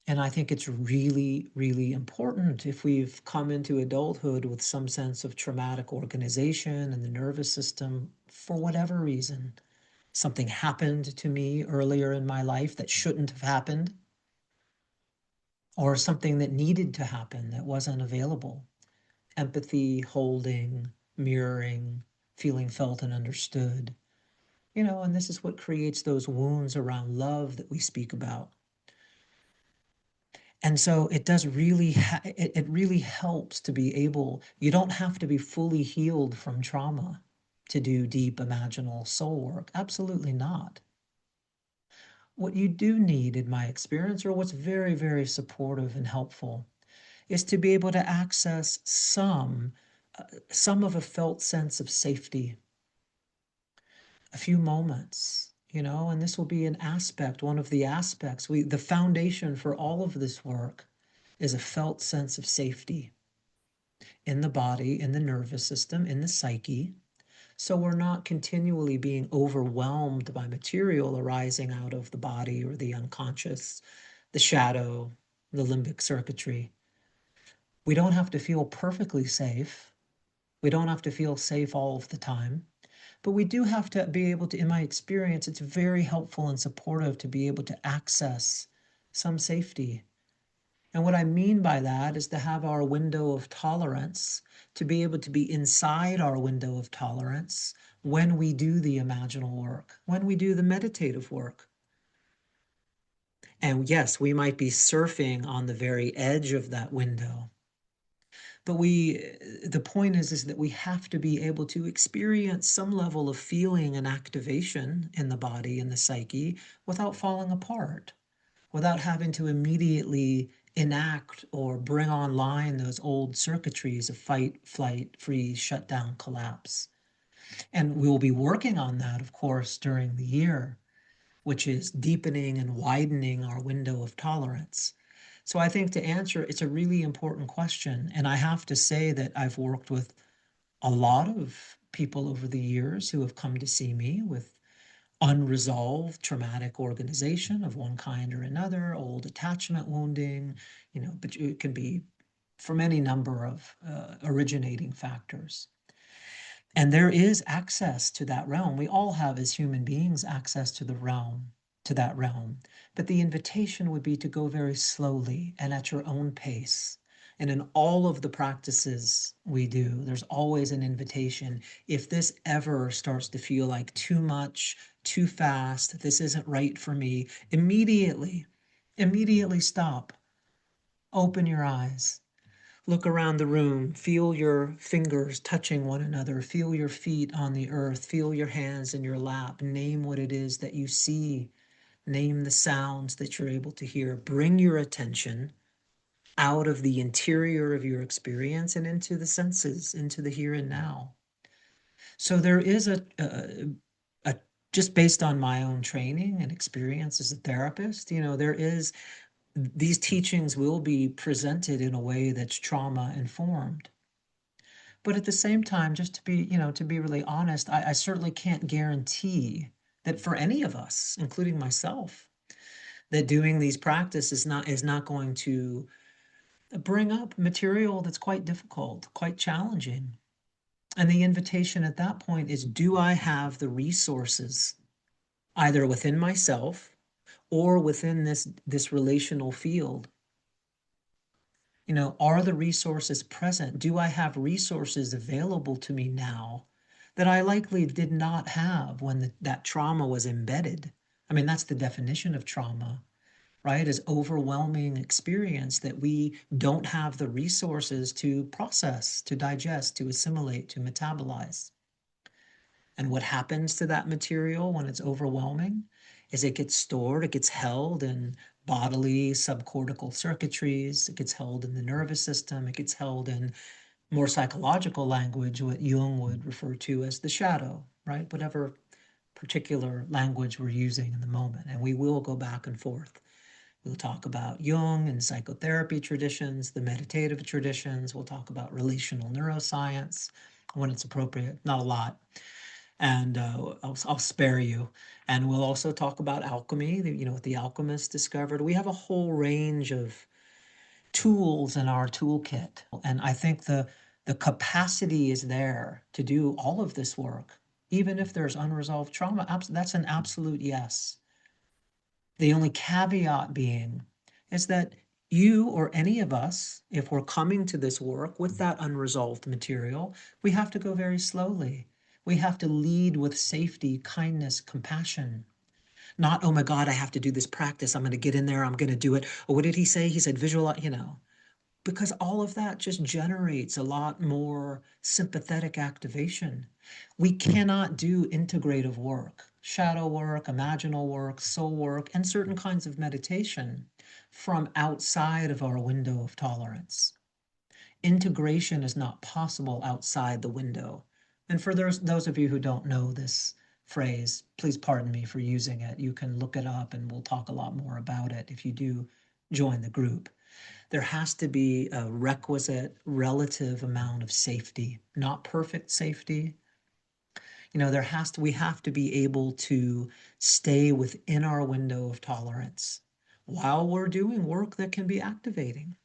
And I think it's really, really important if we've come into adulthood with some sense of traumatic organization in the nervous system for whatever reason. Something happened to me earlier in my life that shouldn't have happened, or something that needed to happen that wasn't available. Empathy, holding, mirroring, feeling felt and understood. And this is what creates those wounds around love that we speak about. And so it does really, it really helps to be able, you don't have to be fully healed from trauma to do deep imaginal soul work. Absolutely not. What you do need, in my experience, or what's very, very supportive and helpful, is to be able to access some of a felt sense of safety, a few moments, and this will be an aspect, one of the aspects. The foundation for all of this work is a felt sense of safety in the body, in the nervous system, in the psyche. So we're not continually being overwhelmed by material arising out of the body or the unconscious, the shadow, the limbic circuitry. We don't have to feel perfectly safe. We don't have to feel safe all of the time. But we do have to be able to, in my experience, it's very helpful and supportive to be able to access some safety. And what I mean by that is to have our window of tolerance, to be able to be inside our window of tolerance when we do the imaginal work, when we do the meditative work. And yes, we might be surfing on the very edge of that window. But the point is that we have to be able to experience some level of feeling and activation in the body and the psyche without falling apart, without having to immediately enact or bring online those old circuitries of fight, flight, freeze, shutdown, collapse. And we'll be working on that, of course, during the year, which is deepening and widening our window of tolerance. So I think to answer, it's a really important question. And I have to say that I've worked with a lot of people over the years who have come to see me with unresolved traumatic organization of one kind or another, old attachment wounding, but it can be from any number of originating factors. And there is access to that realm. We all have, as human beings, access to that realm. But the invitation would be to go very slowly and at your own pace. And in all of the practices we do, there's always an invitation. If this ever starts to feel like too much, too fast, this isn't right for me, immediately stop. Open your eyes. Look around the room, feel your fingers touching one another, feel your feet on the earth, feel your hands in your lap, name what it is that you see, name the sounds that you're able to hear. Bring your attention out of the interior of your experience and into the senses, into the here and now. So there is just based on my own training and experience as a therapist, these teachings will be presented in a way that's trauma informed. But at the same time, just to be really honest, I certainly can't guarantee that for any of us, including myself, that doing these practices is not going to bring up material that's quite difficult, quite challenging. And the invitation at that point is, do I have the resources, either within myself or within this relational field? Are the resources present? Do I have resources available to me now that I likely did not have when that trauma was embedded? I mean, that's the definition of trauma, right? Is overwhelming experience that we don't have the resources to process, to digest, to assimilate, to metabolize. And what happens to that material when it's overwhelming is it gets stored, it gets held in bodily subcortical circuitries, it gets held in the nervous system, it gets held in more psychological language, what Jung would refer to as the shadow, right? Whatever particular language we're using in the moment. And we will go back and forth. We'll talk about Jung and psychotherapy traditions, the meditative traditions. We'll talk about relational neuroscience when it's appropriate, not a lot. and I'll spare you. And we'll also talk about alchemy, what the alchemists discovered. We have a whole range of tools in our toolkit. And I think the capacity is there to do all of this work, even if there's unresolved trauma. That's an absolute yes. The only caveat being is that you or any of us, if we're coming to this work with that unresolved material, we have to go very slowly. We have to lead with safety, kindness, compassion. Not, oh my God, I have to do this practice. I'm going to get in there. I'm going to do it. Or what did he say? He said, visualize, because all of that just generates a lot more sympathetic activation. We cannot do integrative work, shadow work, imaginal work, soul work, and certain kinds of meditation from outside of our window of tolerance. Integration is not possible outside the window. And for those of you who don't know this phrase, please pardon me for using it. You can look it up and we'll talk a lot more about it if you do join the group. There has to be a requisite relative amount of safety, not perfect safety. We have to be able to stay within our window of tolerance while we're doing work that can be activating.